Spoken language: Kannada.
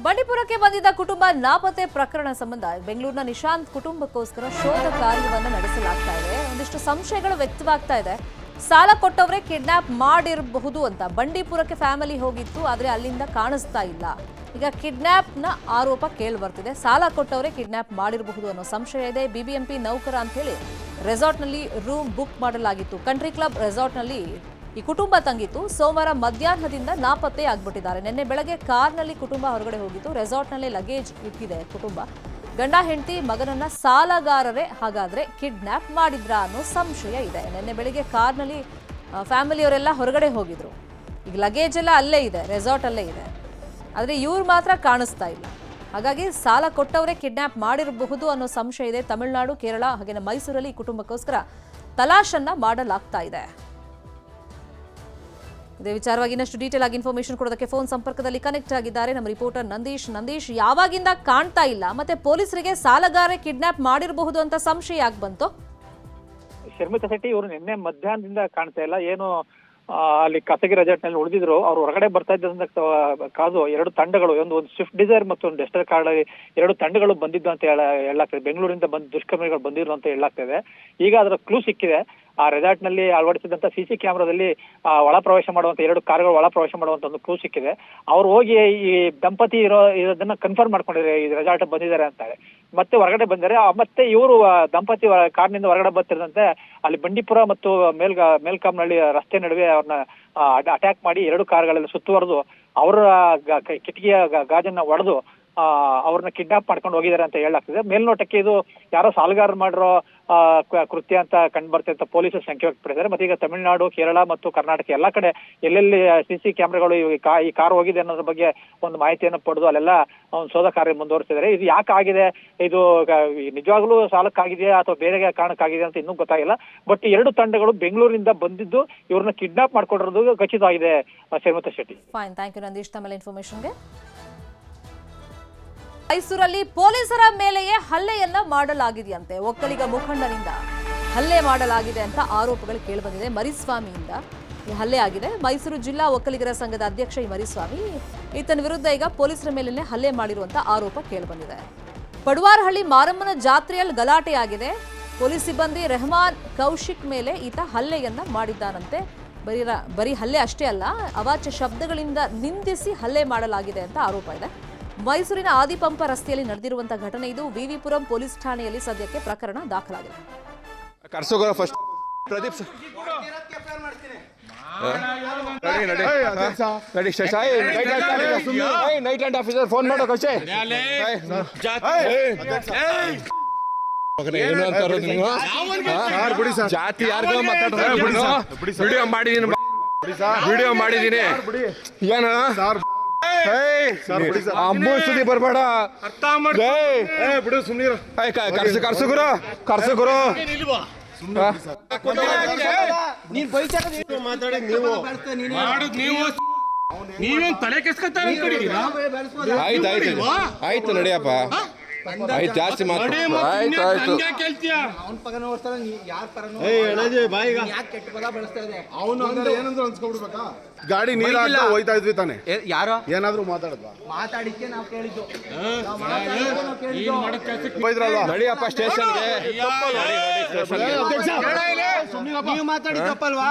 ಬಂಡೀಪುರಕ್ಕೆ ಬಂದಿದ್ದ ಕುಟುಂಬ ನಾಪತ್ತೆ ಪ್ರಕರಣ ಸಂಬಂಧ ಬೆಂಗಳೂರಿನ ನಿಶಾಂತ್ ಕುಟುಂಬಕ್ಕೋಸ್ಕರ ಶೋಧ ಕಾರ್ಯವನ್ನು ನಡೆಸಲಾಗ್ತಾ ಇದೆ. ಒಂದಿಷ್ಟು ಸಂಶಯಗಳು ವ್ಯಕ್ತವಾಗ್ತಾ ಇದೆ. ಸಾಲ ಕೊಟ್ಟವರೇ ಕಿಡ್ನಾಪ್ ಮಾಡಿರಬಹುದು ಅಂತ ಬಂಡೀಪುರಕ್ಕೆ ಫ್ಯಾಮಿಲಿ ಹೋಗಿತ್ತು, ಆದರೆ ಅಲ್ಲಿಂದ ಕಾಣಿಸ್ತಾ ಇಲ್ಲ. ಈಗ ಕಿಡ್ನಾಪ್ನ ಆರೋಪ ಕೇಳಿ ಬರ್ತಿದೆ. ಸಾಲ ಕೊಟ್ಟವರೇ ಕಿಡ್ನಾಪ್ ಮಾಡಿರಬಹುದು ಅನ್ನೋ ಸಂಶಯ ಇದೆ. ಬಿಬಿಎಂಪಿ ನೌಕರ ಅಂತ ಹೇಳಿ ರೆಸಾರ್ಟ್ನಲ್ಲಿ ರೂಮ್ ಬುಕ್ ಮಾಡಲಾಗಿತ್ತು. ಕಂಟ್ರಿ ಕ್ಲಬ್ ರೆಸಾರ್ಟ್ನಲ್ಲಿ ಈ ಕುಟುಂಬ ತಂಗಿತ್ತು. ಸೋಮವಾರ ಮಧ್ಯಾಹ್ನದಿಂದ ನಾಪತ್ತೆ ಆಗ್ಬಿಟ್ಟಿದ್ದಾರೆ. ನಿನ್ನೆ ಬೆಳಗ್ಗೆ ಕಾರ್ನಲ್ಲಿ ಕುಟುಂಬ ಹೊರಗಡೆ ಹೋಗಿತ್ತು. ರೆಸಾರ್ಟ್ನಲ್ಲಿ ಲಗೇಜ್ ಇಟ್ಟಿದೆ ಕುಟುಂಬ. ಗಂಡ ಹೆಂಡತಿ ಮಗನನ್ನ ಸಾಲಗಾರರೇ ಹಾಗಾದ್ರೆ ಕಿಡ್ನಾಪ್ ಮಾಡಿದ್ರಾ ಅನ್ನೋ ಸಂಶಯ ಇದೆ. ನಿನ್ನೆ ಬೆಳಿಗ್ಗೆ ಕಾರ್ನಲ್ಲಿ ಫ್ಯಾಮಿಲಿಯವರೆಲ್ಲ ಹೊರಗಡೆ ಹೋಗಿದ್ರು. ಈಗ ಲಗೇಜ್ ಎಲ್ಲ ಅಲ್ಲೇ ಇದೆ, ರೆಸಾರ್ಟ್ ಅಲ್ಲೇ ಇದೆ. ಆದರೆ ಇವ್ರು ಮಾತ್ರ ಕಾಣಿಸ್ತಾ ಇಲ್ಲ. ಹಾಗಾಗಿ ಸಾಲ ಕೊಟ್ಟವರೇ ಕಿಡ್ನಾಪ್ ಮಾಡಿರಬಹುದು ಅನ್ನೋ ಸಂಶಯ ಇದೆ. ತಮಿಳುನಾಡು, ಕೇರಳ ಹಾಗೆ ಮೈಸೂರಲ್ಲಿ ಈ ಕುಟುಂಬಕ್ಕೋಸ್ಕರ ತಲಾಶನ್ನ ಮಾಡಲಾಗ್ತಾ ಇದೆ. ಇದೇ ವಿಚಾರವಾಗಿ ಇನ್ನಷ್ಟು ಡೀಟೇಲ್ ಆಗಿ ಇನ್ಫಾರ್ಮೇಶನ್ ಕೊಡೋದಕ್ಕೆ ಫೋನ್ ಸಂಪರ್ಕದಲ್ಲಿ ಕನೆಕ್ಟ್ ಆಗಿದ್ದಾರೆ ನಮ್ಮ ರಿಪೋರ್ಟರ್ ನಂದೀಶ್. ಯಾವಾಗಿಂದ ಕಾಣ್ತಾ ಇಲ್ಲ, ಮತ್ತೆ ಪೊಲೀಸರಿಗೆ ಸಾಲಗಾರ ಕಿಡ್ನಾಪ್ ಮಾಡಿರಬಹುದು ಅಂತ ಸಂಶಯ ಯಾಕೆ ಬಂತು? ಶರ್ಮಿತಾ ಶೆಟ್ಟಿ ಇವರು ನಿನ್ನೆ ಮಧ್ಯಾಹ್ನದಿಂದ ಕಾಣ್ತಾ ಇಲ್ಲ. ಏನು ಅಲ್ಲಿ ಖಾಸಗಿ ರೆಸಾರ್ಟ್ ನಲ್ಲಿ ಉಳಿದಿದ್ರು. ಅವ್ರು ಹೊರಗಡೆ ಬರ್ತಾ ಇದ್ದಂತ ಕಾದು ಎರಡು ತಂಡಗಳು, ಒಂದು ಸ್ವಿಫ್ಟ್ ಡಿಸೈರ್ ಮತ್ತು ಒಂದು ಡೆಸ್ಟರ್ ಕಾರ್, ಎರಡು ತಂಡಗಳು ಬಂದಿದ್ದು ಅಂತ ಹೇಳಲಾಗ್ತದೆ. ಬೆಂಗಳೂರಿಂದ ಬಂದು ದುಷ್ಕರ್ಮಿಗಳು ಬಂದಿದ್ರು ಅಂತ ಹೇಳಲಾಗ್ತದೆ. ಈಗ ಅದರ ಕ್ಲೂ ಸಿಕ್ಕಿದೆ. ಆ ರೆಸಾರ್ಟ್ ನಲ್ಲಿ ಅಳವಡಿಸಿದಂತ ಸಿಸಿ ಕ್ಯಾಮೆರಾದಲ್ಲಿ ಒಳ ಪ್ರವೇಶ ಮಾಡುವಂತ ಎರಡು ಕಾರುಗಳು ಒಳ ಪ್ರವೇಶ ಮಾಡುವಂತ ಒಂದು ಕ್ಲೂ ಸಿಕ್ಕಿದೆ. ಅವ್ರು ಹೋಗಿ ಈ ದಂಪತಿ ಇರೋದನ್ನ ಕನ್ಫರ್ಮ್ ಮಾಡ್ಕೊಂಡಿದ್ದಾರೆ, ಈ ರೆಸಾರ್ಟ್ ಬಂದಿದ್ದಾರೆ ಅಂತ ಹೇಳಿ. ಮತ್ತೆ ಹೊರಗಡೆ ಬಂದರೆ ಮತ್ತೆ ಇವರು ದಂಪತಿ ಕಾರ್ನಿಂದ ಹೊರಗಡೆ ಬರ್ತಿರಂತೆ ಅಲ್ಲಿ ಬಂಡೀಪುರ ಮತ್ತು ಮೇಲ್ಕಾಮ್ನಹಳ್ಳಿ ರಸ್ತೆ ನಡುವೆ ಅವ್ರನ್ನ ಅಟ್ಯಾಕ್ ಮಾಡಿ ಎರಡು ಕಾರುಗಳೆಲ್ಲ ಸುತ್ತುವರೆದು ಅವರ ಕಿಟಕಿಯ ಗಾಜನ್ನ ಒಡೆದು ಅವ್ರನ್ನ ಕಿಡ್ನಾಪ್ ಮಾಡ್ಕೊಂಡು ಹೋಗಿದ್ದಾರೆ ಅಂತ ಹೇಳಲಾಗ್ತದೆ. ಮೇಲ್ನೋಟಕ್ಕೆ ಇದು ಯಾರೋ ಸಾಲಗಾರ ಮಾಡಿರೋ ಕೃತ್ಯ ಅಂತ ಕಂಡು ಬರ್ತದೆ ಅಂತ ಪೊಲೀಸರು ಶಂಕೆ ವ್ಯಕ್ತಪಡಿಸಿದ್ದಾರೆ. ಮತ್ತೆ ಈಗ ತಮಿಳುನಾಡು, ಕೇರಳ ಮತ್ತು ಕರ್ನಾಟಕ ಎಲ್ಲಾ ಕಡೆ ಎಲ್ಲೆಲ್ಲಿ ಸಿಸಿ ಕ್ಯಾಮೆರಾಗಳು ಈ ಕಾರು ಹೋಗಿದೆ ಅನ್ನೋದ್ರ ಬಗ್ಗೆ ಒಂದು ಮಾಹಿತಿಯನ್ನು ಪಡೆದು ಅಲ್ಲೆಲ್ಲ ಒಂದು ಶೋಧ ಕಾರ್ಯ ಮುಂದುವರಿಸಿದ್ದಾರೆ. ಇದು ಯಾಕೆ ಆಗಿದೆ, ಇದು ನಿಜವಾಗ್ಲೂ ಸಾಲಕ್ಕಾಗಿದೆಯಾ ಅಥವಾ ಬೇರೆ ಕಾರಣಕ್ಕಾಗಿದೆ ಅಂತ ಇನ್ನೂ ಗೊತ್ತಾಗಿಲ್ಲ. ಬಟ್ ಎರಡು ತಂಡಗಳು ಬೆಂಗಳೂರಿನಿಂದ ಬಂದಿದ್ದು ಇವ್ರನ್ನ ಕಿಡ್ನಾಪ್ ಮಾಡ್ಕೊಂಡಿರೋದು ಖಚಿತವಾಗಿದೆ. Sharmitha Shetty. Fine, thank you Nandish ತಮ್ಮ ಇನ್ಫಾರ್ಮೇಶನ್ಗೆ. ಮೈಸೂರಲ್ಲಿ ಪೊಲೀಸರ ಮೇಲೆಯೇ ಹಲ್ಲೆಯನ್ನ ಮಾಡಲಾಗಿದೆಯಂತೆ. ಒಕ್ಕಲಿಗ ಮುಖಂಡನಿಂದ ಹಲ್ಲೆ ಮಾಡಲಾಗಿದೆ ಅಂತ ಆರೋಪಗಳು ಕೇಳಿಬಂದಿದೆ. ಮರಿಸ್ವಾಮಿಯಿಂದ ಈ ಹಲ್ಲೆ ಆಗಿದೆ. ಮೈಸೂರು ಜಿಲ್ಲಾ ಒಕ್ಕಲಿಗರ ಸಂಘದ ಅಧ್ಯಕ್ಷ ಈ ಮರಿಸ್ವಾಮಿ, ಈತನ ವಿರುದ್ಧ ಈಗ ಪೊಲೀಸರ ಮೇಲೆಯೇ ಹಲ್ಲೆ ಮಾಡಿರುವಂತ ಆರೋಪ ಕೇಳಿಬಂದಿದೆ. ಪಡುವಾರಹಳ್ಳಿ ಮಾರಮ್ಮನ ಜಾತ್ರೆಯಲ್ಲಿ ಗಲಾಟೆ ಆಗಿದೆ. ಪೊಲೀಸ್ ಸಿಬ್ಬಂದಿ ರೆಹಮಾನ್ ಕೌಶಿಕ್ ಮೇಲೆ ಈತ ಹಲ್ಲೆಯನ್ನ ಮಾಡಿದ್ದಾನಂತೆ. ಬರೀ ಹಲ್ಲೆ ಅಷ್ಟೇ ಅಲ್ಲ, ಅವಾಚ್ಯ ಶಬ್ದಗಳಿಂದ ನಿಂದಿಸಿ ಹಲ್ಲೆ ಮಾಡಲಾಗಿದೆ ಅಂತ ಆರೋಪ ಇದೆ. ಮೈಸೂರಿನ ಆದಿಪಂಪ ರಸ್ತೆಯಲ್ಲಿ ನಡೆದಿರುವಂತಹ ಘಟನೆ ಇದು. ವಿವಿಪುರಂ ಪೊಲೀಸ್ ಠಾಣೆಯಲ್ಲಿ ಸದ್ಯಕ್ಕೆ ಪ್ರಕರಣ ದಾಖಲಾಗಿದೆ. ಜಾತಿ ಯಾರಿಗೂ ವಿಡಿಯೋ ಮಾಡಿದೀನಿ ಏನು ಅಮ್ಮು ಸುದ್ದಿ ಬರ್ಬೇಡ. ಕರ್ಸು ಗುರು ನೀವೇನ್ ತಲೆ ಕೆಸ್ಕೊತಾರ ಆಯ್ತು ನಡಿಯಪ್ಪ, ಆಯ್ತು ಜಾಸ್ತಿ ಆಯ್ತು. ಗಾಡಿ ನೀರ್ ಹೋಯ್ತಾ ಇದ್ವಿ ತಾನೆ, ಯಾರೋ ಏನಾದ್ರು ಮಾತಾಡಿದ್ವಾ? ಮಾತಾಡಿಕ್ಕೆ ನಾವು ಕೇಳಿದ್ದು ನಡಿಯಪ್ಪ ಸ್ಟೇಷನ್ಗೆ. ನೀವು ಮಾತಾಡಿ ತಪ್ಪಲ್ವಾ?